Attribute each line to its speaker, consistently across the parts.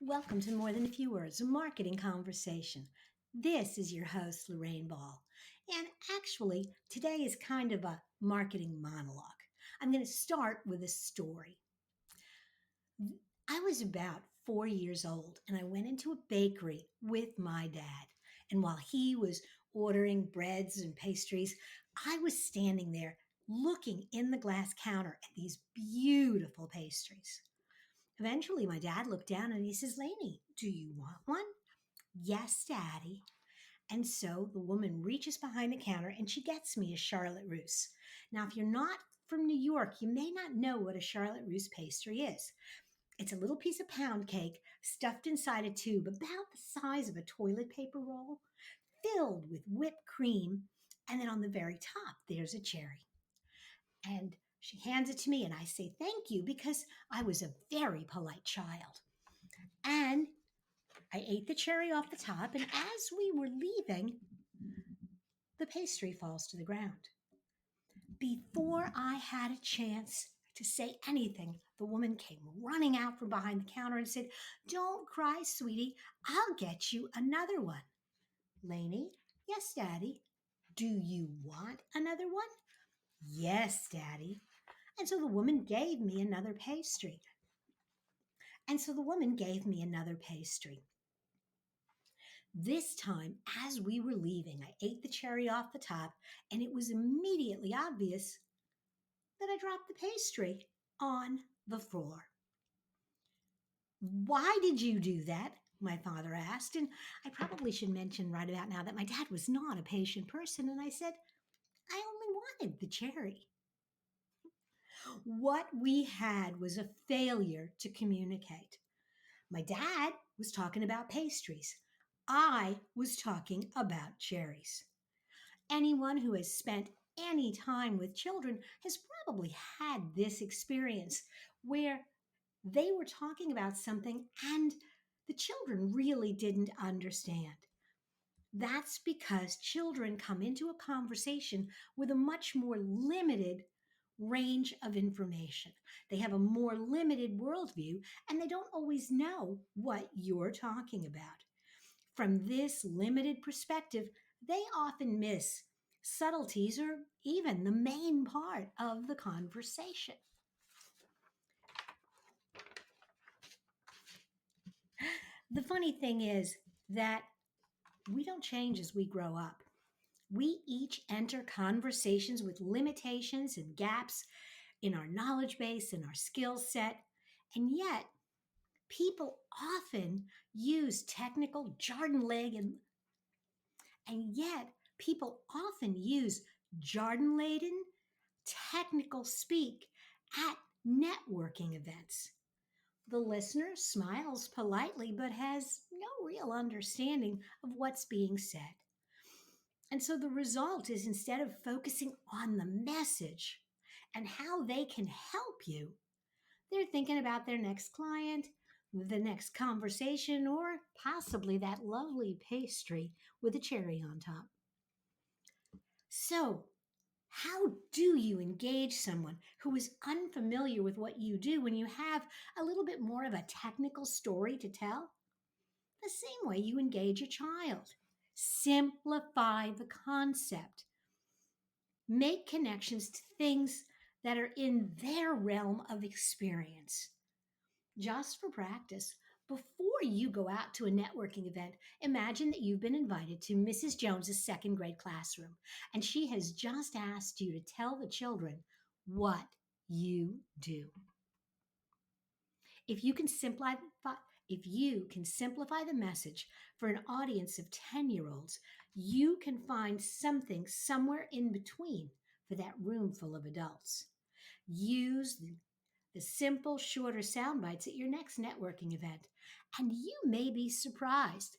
Speaker 1: Welcome to More Than a Few Words, a marketing conversation. This is your host, Lorraine Ball. And actually, today is kind of a marketing monologue. I'm going to start with a story. I was about 4 years old and I went into a bakery with my dad. And while he was ordering breads and pastries, I was standing there looking in the glass counter at these beautiful pastries. Eventually, my dad looked down and he says, Lanie, do you want one? Yes, Daddy. And so the woman reaches behind the counter and she gets me a Charlotte Russe. Now, if you're not from New York, you may not know what a Charlotte Russe pastry is. It's a little piece of pound cake stuffed inside a tube about the size of a toilet paper roll, filled with whipped cream. And then on the very top, there's a cherry. And she hands it to me and I say thank you because I was a very polite child. And I ate the cherry off the top, and as we were leaving, the pastry falls to the ground. Before I had a chance to say anything, the woman came running out from behind the counter and said, Don't cry, sweetie. I'll get you another one. Lanie, yes, Daddy. Do you want another one? Yes, Daddy. And so the woman gave me another pastry. This time, as we were leaving, I ate the cherry off the top, and it was immediately obvious that I dropped the pastry on the floor. Why did you do that? My father asked. And I probably should mention right about now that my dad was not a patient person. And I said, I only wanted the cherry. What we had was a failure to communicate. My dad was talking about pastries. I was talking about cherries. Anyone who has spent any time with children has probably had this experience where they were talking about something and the children really didn't understand. That's because children come into a conversation with a much more limited range of information. They have a more limited worldview and they don't always know what you're talking about. From this limited perspective, they often miss subtleties or even the main part of the conversation. The funny thing is that we don't change as we grow up. We each enter conversations with limitations and gaps in our knowledge base and our skill set, and yet people often use technical jargon laden technical speak at networking events. The listener smiles politely but has no real understanding of what's being said. And so the result is instead of focusing on the message and how they can help you, they're thinking about their next client, the next conversation, or possibly that lovely pastry with a cherry on top. So, how do you engage someone who is unfamiliar with what you do when you have a little bit more of a technical story to tell? The same way you engage a child. Simplify the concept. Make connections to things that are in their realm of experience. Just for practice, before you go out to a networking event, imagine that you've been invited to Mrs. Jones's second grade classroom, and she has just asked you to tell the children what you do. If you can simplify the message for an audience of 10-year-olds, you can find something somewhere in between for that room full of adults. Use the simple, shorter sound bites at your next networking event. And you may be surprised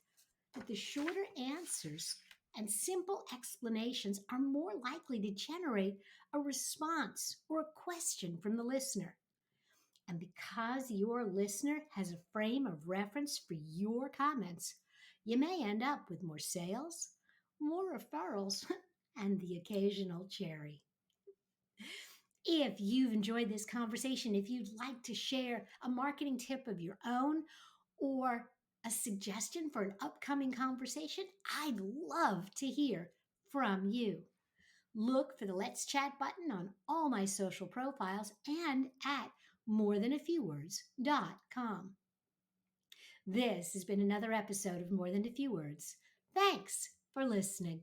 Speaker 1: that the shorter answers and simple explanations are more likely to generate a response or a question from the listener. And because your listener has a frame of reference for your comments, you may end up with more sales, more referrals, and the occasional cherry. If you've enjoyed this conversation, if you'd like to share a marketing tip of your own, or a suggestion for an upcoming conversation, I'd love to hear from you. Look for the Let's Chat button on all my social profiles and at morethanafewwords.com. This has been another episode of More Than a Few Words. Thanks for listening.